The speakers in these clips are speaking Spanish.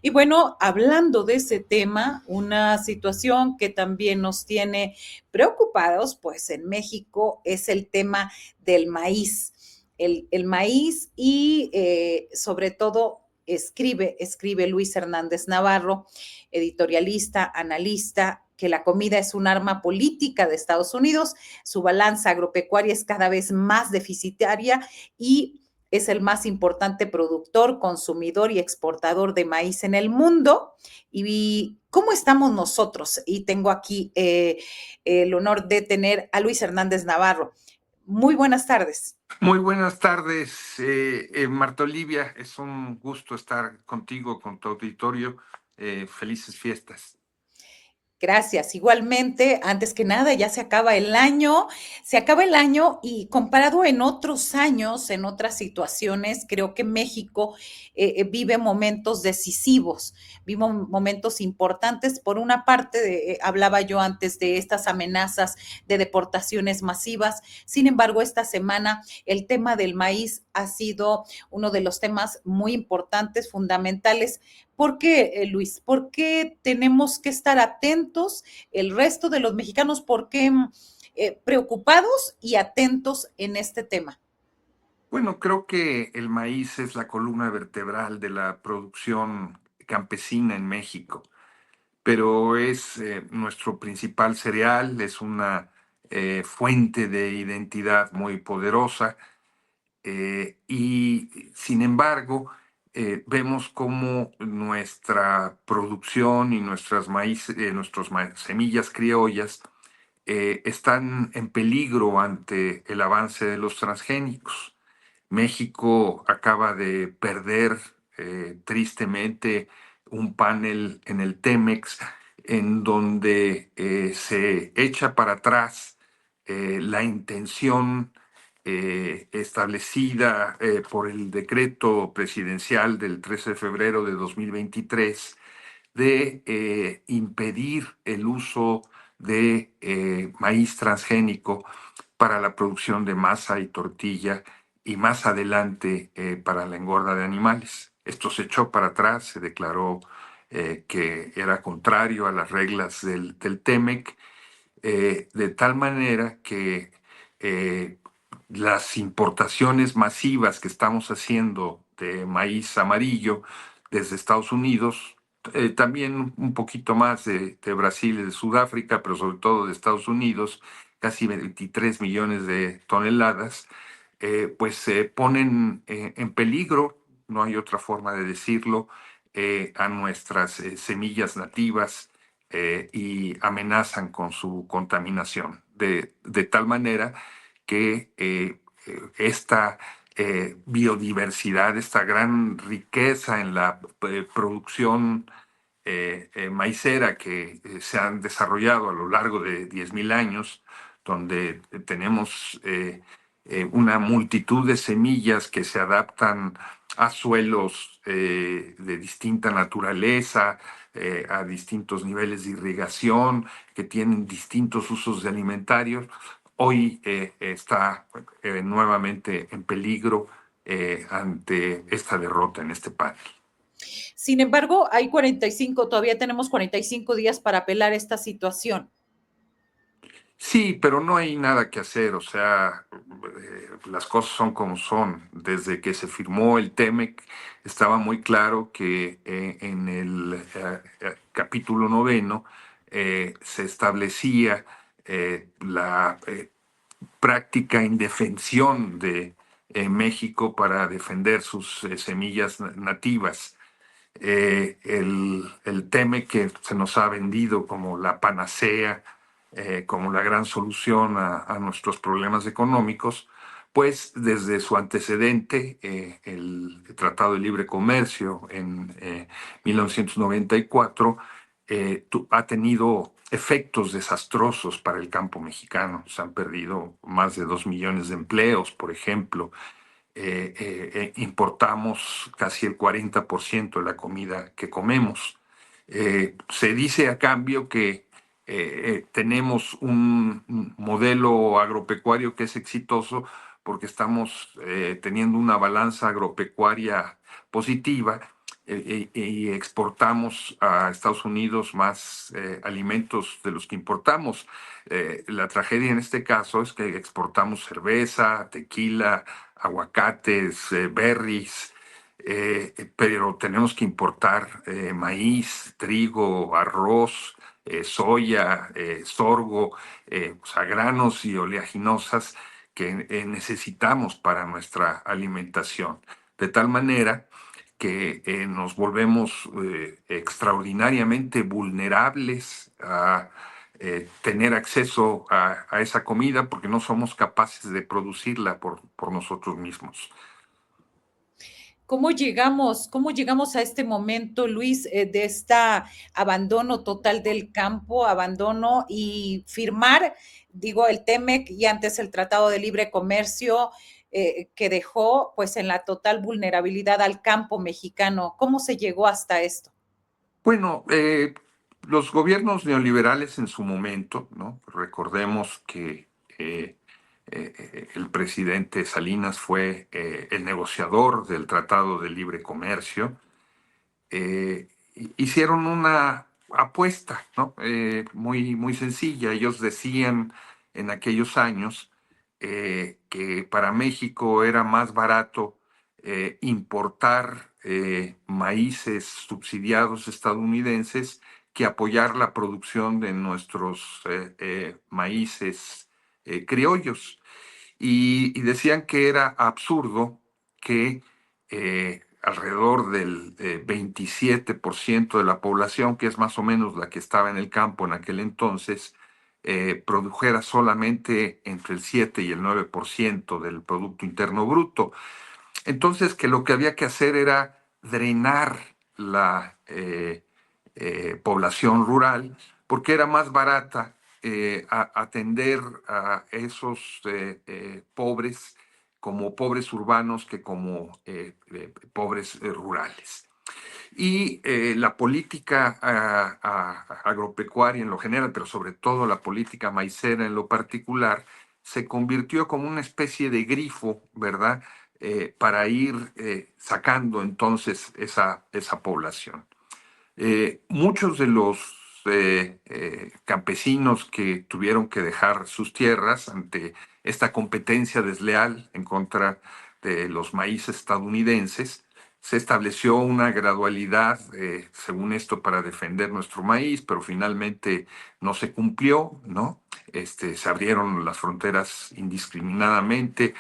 Y bueno, hablando de ese tema, una situación que también nos tiene preocupados, pues en México, es el tema del maíz. El maíz y sobre todo escribe Luis Hernández Navarro, editorialista, analista, que la comida es un arma política de Estados Unidos, su balanza agropecuaria es cada vez más deficitaria y es el más importante productor, consumidor y exportador de maíz en el mundo. ¿Y cómo estamos nosotros? Y tengo aquí el honor de tener a Luis Hernández Navarro. Muy buenas tardes. Muy buenas tardes, Marta Olivia. Es un gusto estar contigo, con tu auditorio. Felices fiestas. Gracias. Igualmente, antes que nada, ya se acaba el año y comparado en otros años, en otras situaciones, creo que México vive momentos decisivos, vive momentos importantes. Por una parte, hablaba yo antes de estas amenazas de deportaciones masivas. Sin embargo, esta semana el tema del maíz ha sido uno de los temas muy importantes, fundamentales. ¿Por qué, Luis? ¿Por qué tenemos que estar atentos el resto de los mexicanos? ¿Por qué preocupados y atentos en este tema? Bueno, creo que el maíz es la columna vertebral de la producción campesina en México, pero es nuestro principal cereal, es una fuente de identidad muy poderosa. Y sin embargo, vemos cómo nuestra producción y semillas criollas están en peligro ante el avance de los transgénicos. México acaba de perder tristemente un panel en el Temex en donde se echa para atrás la intención establecida por el decreto presidencial del 13 de febrero de 2023 de impedir el uso de maíz transgénico para la producción de masa y tortilla y más adelante para la engorda de animales. Esto se echó para atrás, se declaró que era contrario a las reglas del TEMEC, de tal manera que eh, las importaciones masivas que estamos haciendo de maíz amarillo desde Estados Unidos, también un poquito más de Brasil y de Sudáfrica, pero sobre todo de Estados Unidos, casi 23 millones de toneladas, pues se ponen en peligro, no hay otra forma de decirlo, a nuestras semillas nativas y amenazan con su contaminación, de tal manera que esta biodiversidad, esta gran riqueza en la producción maicera que se han desarrollado a lo largo de 10.000 años, donde tenemos una multitud de semillas que se adaptan a suelos de distinta naturaleza, a distintos niveles de irrigación, que tienen distintos usos de alimentarios. Hoy está nuevamente en peligro ante esta derrota en este panel. Sin embargo, hay 45, todavía tenemos 45 días para apelar esta situación. Sí, pero no hay nada que hacer, o sea, las cosas son como son. Desde que se firmó el TEMEC estaba muy claro que en el capítulo 9 se establecía la práctica indefensión de México para defender sus semillas nativas. El TEMEC que se nos ha vendido como la panacea, como la gran solución a nuestros problemas económicos, pues desde su antecedente, el Tratado de Libre Comercio en 1994, ha tenido efectos desastrosos para el campo mexicano. Se han perdido más de 2 millones de empleos, por ejemplo. Importamos casi el 40% de la comida que comemos. Se dice a cambio que tenemos un modelo agropecuario que es exitoso porque estamos teniendo una balanza agropecuaria positiva, y exportamos a Estados Unidos más alimentos de los que importamos. La tragedia en este caso es que exportamos cerveza, tequila, aguacates, berries, pero tenemos que importar maíz, trigo, arroz, soya, sorgo, o sea, granos y oleaginosas que necesitamos para nuestra alimentación. De tal manera que nos volvemos extraordinariamente vulnerables a tener acceso a esa comida porque no somos capaces de producirla por nosotros mismos. Cómo llegamos a este momento, Luis, de este abandono total del campo, abandono y firmar, digo, el TEMEC y antes el Tratado de Libre Comercio que dejó pues en la total vulnerabilidad al campo mexicano? ¿Cómo se llegó hasta esto? Bueno, los gobiernos neoliberales en su momento, ¿no? Recordemos que el presidente Salinas fue el negociador del Tratado de Libre Comercio. Hicieron una apuesta, ¿no? Muy sencilla. Ellos decían en aquellos años que para México era más barato importar maíces subsidiados estadounidenses que apoyar la producción de nuestros maíces criollos. Y decían que era absurdo que alrededor del 27% de la población, que es más o menos la que estaba en el campo en aquel entonces, produjera solamente entre el 7 y el 9% del Producto Interno Bruto. Entonces, que lo que había que hacer era drenar la población rural, porque era más barata atender a esos pobres como pobres urbanos que como pobres rurales. Y la política agropecuaria en lo general, pero sobre todo la política maicera en lo particular, se convirtió como una especie de grifo, ¿verdad? Para ir sacando entonces esa población. Muchos de los campesinos que tuvieron que dejar sus tierras ante esta competencia desleal en contra de los maíces estadounidenses, se estableció una gradualidad, según esto, para defender nuestro maíz, pero finalmente no se cumplió, ¿no? Se abrieron las fronteras indiscriminadamente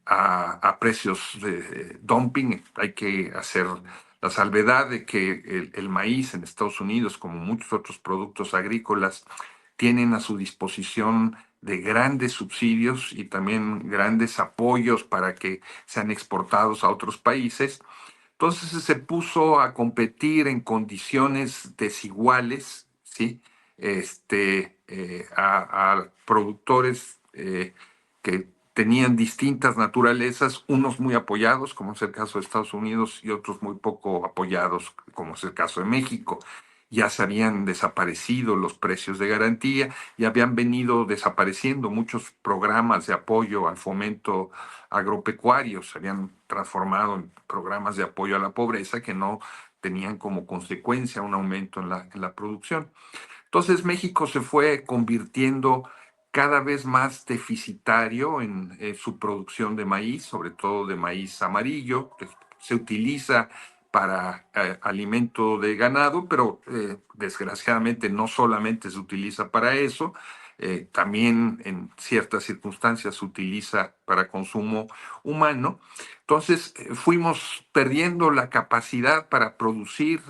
a precios de dumping. Hay que hacer la salvedad de que el maíz en Estados Unidos, como muchos otros productos agrícolas, tienen a su disposición de grandes subsidios y también grandes apoyos para que sean exportados a otros países. Entonces se puso a competir en condiciones desiguales, ¿sí? A productores que tenían distintas naturalezas, unos muy apoyados, como es el caso de Estados Unidos, y otros muy poco apoyados, como es el caso de México. Ya se habían desaparecido los precios de garantía y habían venido desapareciendo muchos programas de apoyo al fomento agropecuario, se habían transformado en programas de apoyo a la pobreza que no tenían como consecuencia un aumento en la producción. Entonces México se fue convirtiendo cada vez más deficitario en su producción de maíz, sobre todo de maíz amarillo, que se utiliza para alimento de ganado, pero desgraciadamente no solamente se utiliza para eso, también en ciertas circunstancias se utiliza para consumo humano. Entonces fuimos perdiendo la capacidad para producir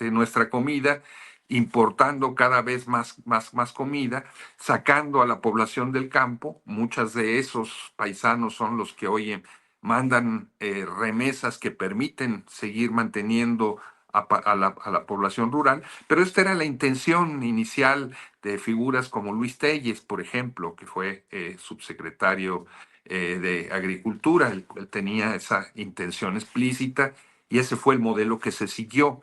nuestra comida, importando cada vez más comida, sacando a la población del campo. Muchas de esos paisanos son los que hoy mandan remesas que permiten seguir manteniendo a la población rural, pero esta era la intención inicial de figuras como Luis Telles, por ejemplo, que fue subsecretario de Agricultura. Él tenía esa intención explícita y ese fue el modelo que se siguió.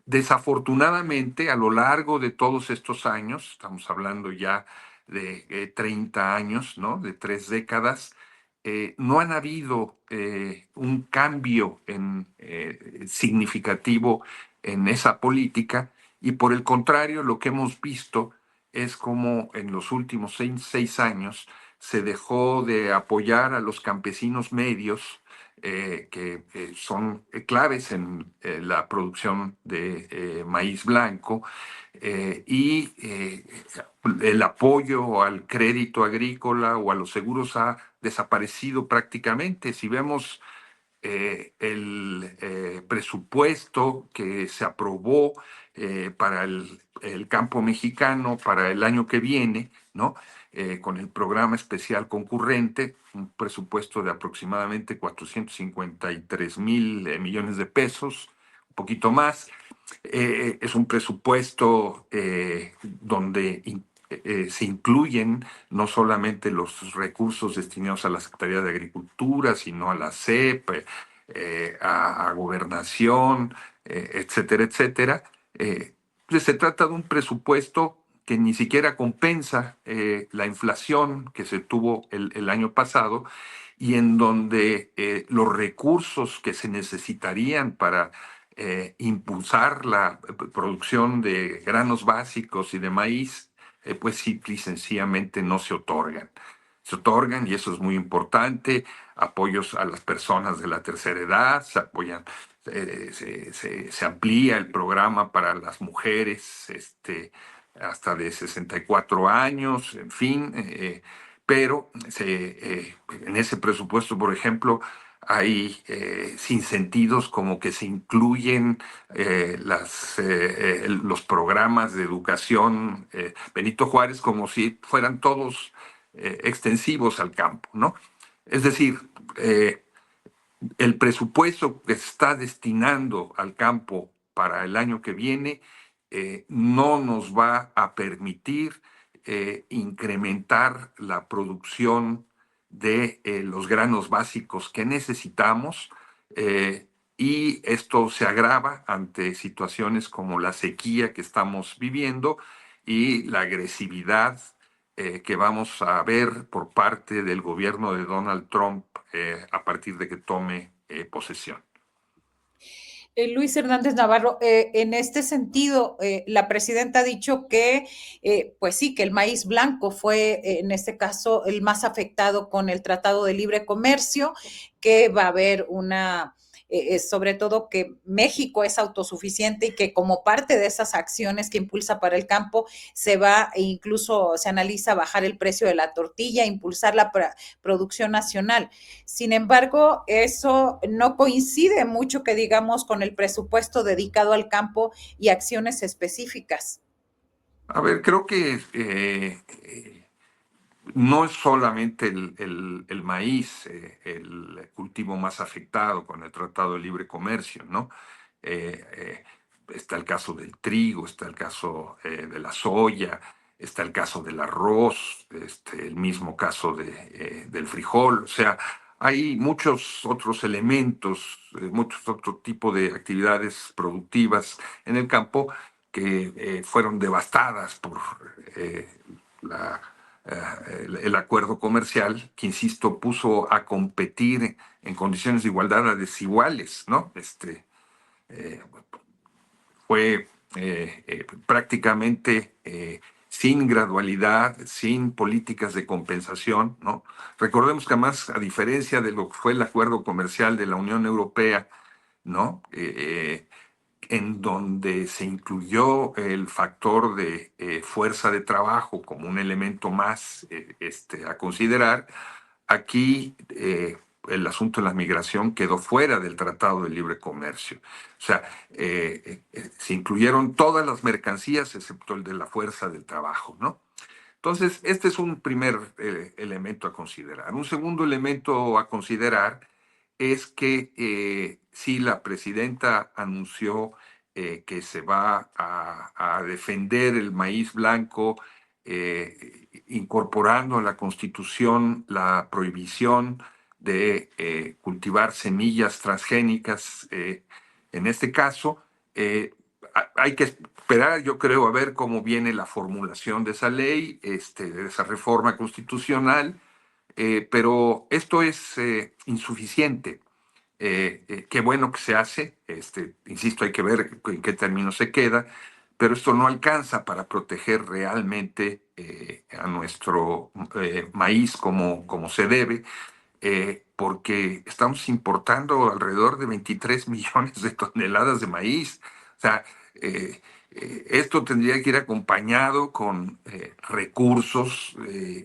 Desafortunadamente, a lo largo de todos estos años, estamos hablando ya de 30 años, ¿no? De 3 décadas, no han habido un cambio significativo en esa política, y por el contrario, lo que hemos visto es como en los últimos 6 años se dejó de apoyar a los campesinos medios, que son claves en la producción de maíz blanco, y el apoyo al crédito agrícola o a los seguros ha desaparecido prácticamente. Si vemos el presupuesto que se aprobó para el campo mexicano para el año que viene, ¿no? Con el programa especial concurrente, un presupuesto de aproximadamente 453 mil millones de pesos, un poquito más. Es un presupuesto donde se incluyen no solamente los recursos destinados a la Secretaría de Agricultura, sino a la SEP, a Gobernación, etcétera, etcétera. Pues se trata de un presupuesto que ni siquiera compensa la inflación que se tuvo el año pasado, y en donde los recursos que se necesitarían para impulsar la producción de granos básicos y de maíz, pues simple y sencillamente no se otorgan. Se otorgan, y eso es muy importante, apoyos a las personas de la tercera edad, se apoyan, se amplía el programa para las mujeres hasta de 64 años, en fin, pero en ese presupuesto, por ejemplo, hay sinsentidos como que se incluyen los programas de educación Benito Juárez como si fueran todos extensivos al campo, ¿no? Es decir, el presupuesto que se está destinando al campo para el año que viene no nos va a permitir incrementar la producción de los granos básicos que necesitamos, y esto se agrava ante situaciones como la sequía que estamos viviendo y la agresividad que vamos a ver por parte del gobierno de Donald Trump a partir de que tome posesión. Luis Hernández Navarro, en este sentido, la presidenta ha dicho que, pues sí, que el maíz blanco fue, en este caso, el más afectado con el Tratado de Libre Comercio, que va a haber una, sobre todo que México es autosuficiente y que como parte de esas acciones que impulsa para el campo, se va e incluso se analiza bajar el precio de la tortilla, impulsar la producción nacional. Sin embargo, eso no coincide mucho que digamos con el presupuesto dedicado al campo y acciones específicas. A ver, creo que no es solamente el maíz el cultivo más afectado con el Tratado de Libre Comercio, ¿no? Está el caso del trigo, está el caso de la soya, está el caso del arroz, el mismo caso del frijol. O sea, hay muchos otros elementos, muchos otros tipos de actividades productivas en el campo que fueron devastadas por la el acuerdo comercial, que insisto, puso a competir en condiciones de igualdad a desiguales, ¿no? Eh, Fue prácticamente sin gradualidad, sin políticas de compensación, ¿no? Recordemos que además, a diferencia de lo que fue el acuerdo comercial de la Unión Europea, ¿no? En donde se incluyó el factor de fuerza de trabajo como un elemento más a considerar. Aquí el asunto de la migración quedó fuera del Tratado de Libre Comercio. O sea, se incluyeron todas las mercancías excepto el de la fuerza del trabajo, ¿no? Entonces, este es un primer elemento a considerar. Un segundo elemento a considerar es que sí, la presidenta anunció que se va a defender el maíz blanco, incorporando a la Constitución la prohibición de cultivar semillas transgénicas. En este caso, hay que esperar, yo creo, a ver cómo viene la formulación de esa ley, de esa reforma constitucional. pero esto es insuficiente. Qué bueno que se hace, insisto, hay que ver en qué términos se queda, pero esto no alcanza para proteger realmente a nuestro maíz como se debe, porque estamos importando alrededor de 23 millones de toneladas de maíz. O sea, eh, esto tendría que ir acompañado con recursos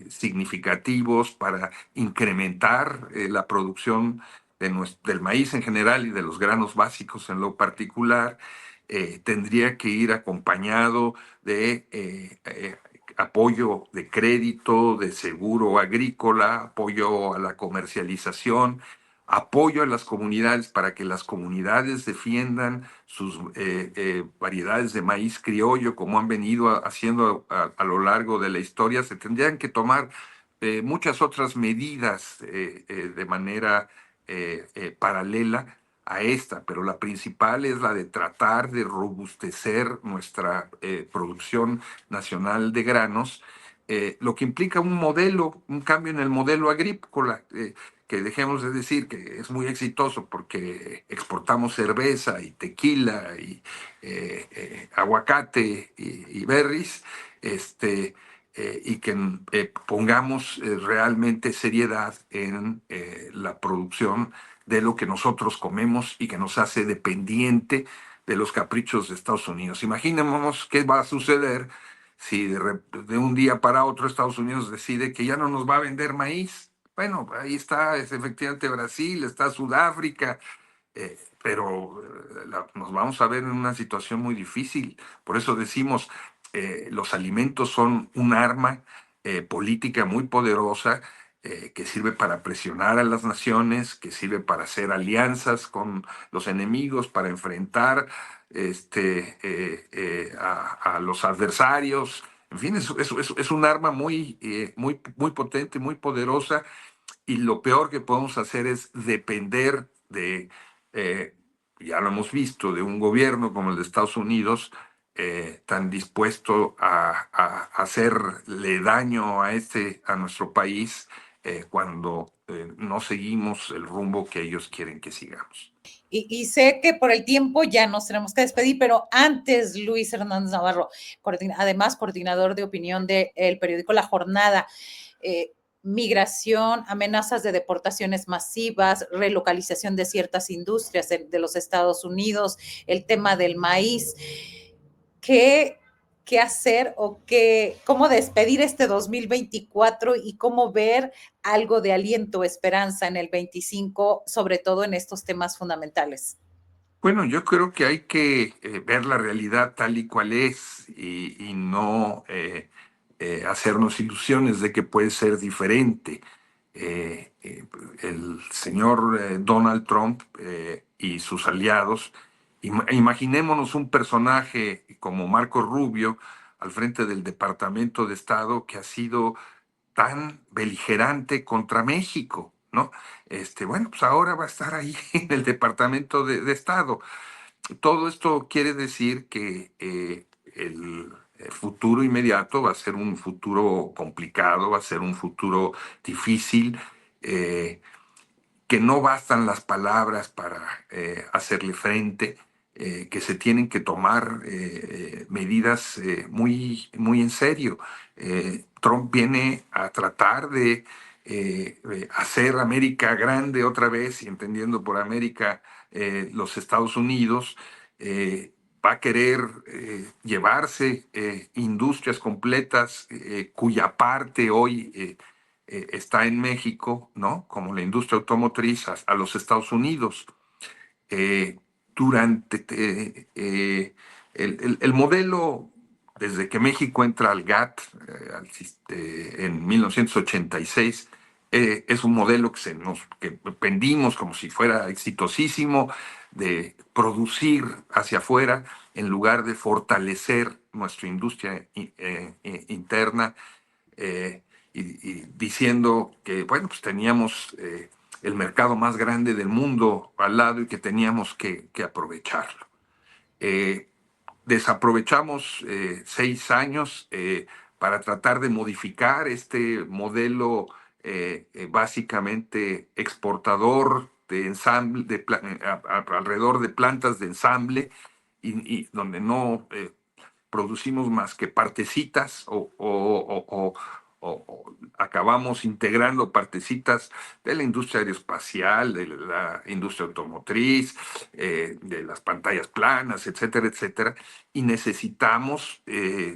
significativos para incrementar la producción del maíz en general y de los granos básicos en lo particular. Tendría que ir acompañado de apoyo de crédito, de seguro agrícola, apoyo a la comercialización, apoyo a las comunidades para que las comunidades defiendan sus variedades de maíz criollo, como han venido haciendo a lo largo de la historia. Se tendrían que tomar muchas otras medidas de manera paralela a esta, pero la principal es la de tratar de robustecer nuestra producción nacional de granos, lo que implica un modelo, un cambio en el modelo agrícola, que dejemos de decir que es muy exitoso porque exportamos cerveza y tequila y aguacate y berries, y que pongamos realmente seriedad en la producción de lo que nosotros comemos y que nos hace dependiente de los caprichos de Estados Unidos. Imaginémonos qué va a suceder si de un día para otro Estados Unidos decide que ya no nos va a vender maíz. Bueno, ahí está, es efectivamente Brasil, está Sudáfrica, pero nos vamos a ver en una situación muy difícil. Por eso decimos, los alimentos son un arma política muy poderosa, que sirve para presionar a las naciones, que sirve para hacer alianzas con los enemigos, para enfrentar a los adversarios. En fin, es un arma muy potente, muy poderosa, y lo peor que podemos hacer es depender de, eh, ya lo hemos visto, de un gobierno como el de Estados Unidos, tan dispuesto a hacerle daño a nuestro país, cuando no seguimos el rumbo que ellos quieren que sigamos. Y sé que por el tiempo ya nos tenemos que despedir, pero antes, Luis Hernández Navarro, además coordinador de opinión del periódico La Jornada, migración, amenazas de deportaciones masivas, relocalización de ciertas industrias de los Estados Unidos, el tema del maíz. ¿Qué, qué hacer o cómo despedir este 2024 y cómo ver algo de aliento, esperanza en el 25, sobre todo en estos temas fundamentales? Bueno, yo creo que hay que ver la realidad tal y cual es, y no hacernos ilusiones de que puede ser diferente. El señor Donald Trump y sus aliados, imaginémonos un personaje como Marco Rubio al frente del Departamento de Estado, que ha sido tan beligerante contra México, ¿no? Bueno, pues ahora va a estar ahí en el Departamento de Estado. Todo esto quiere decir que el futuro inmediato va a ser un futuro complicado, va a ser un futuro difícil, eh, que no bastan las palabras para hacerle frente, que se tienen que tomar medidas muy en serio. Trump viene a tratar de hacer América grande otra vez, y entendiendo por América los Estados Unidos. Va a querer llevarse industrias completas, cuya parte hoy está en México, ¿no? Como la industria automotriz, a los Estados Unidos. Eh, durante el modelo, desde que México entra al GATT en 1986, es un modelo que vendimos como si fuera exitosísimo, de producir hacia afuera en lugar de fortalecer nuestra industria interna, eh, y diciendo que, bueno, pues teníamos el mercado más grande del mundo al lado y que teníamos que aprovecharlo. Eh, Desaprovechamos 6 años para tratar de modificar este modelo básicamente exportador de ensamble, alrededor de plantas de ensamble, y donde no producimos más que partecitas o acabamos integrando partecitas de la industria aeroespacial, de la industria automotriz, de las pantallas planas, etcétera, etcétera, y necesitamos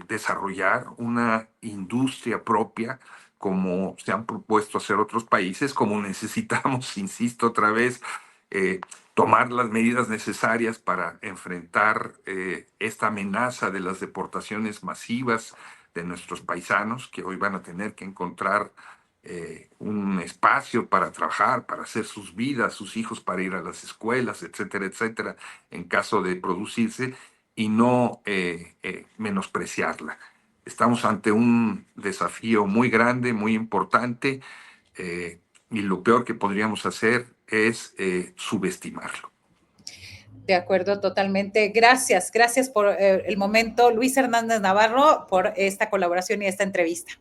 desarrollar una industria propia como se han propuesto hacer otros países, como necesitamos, insisto otra vez, eh, tomar las medidas necesarias para enfrentar esta amenaza de las deportaciones masivas de nuestros paisanos, que hoy van a tener que encontrar un espacio para trabajar, para hacer sus vidas, sus hijos para ir a las escuelas, etcétera, etcétera, en caso de producirse, y no menospreciarla. Estamos ante un desafío muy grande, muy importante, y lo peor que podríamos hacer es subestimarlo. De acuerdo, totalmente. Gracias, gracias por el momento, Luis Hernández Navarro, por esta colaboración y esta entrevista.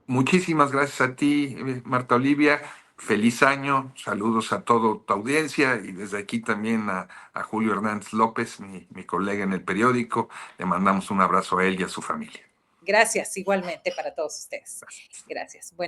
Muchísimas gracias a ti, Marta Olivia. Feliz año. Saludos a toda tu audiencia y desde aquí también a Julio Hernández López, mi colega en el periódico. Le mandamos un abrazo a él y a su familia. Gracias, igualmente para todos ustedes. Gracias. Bueno.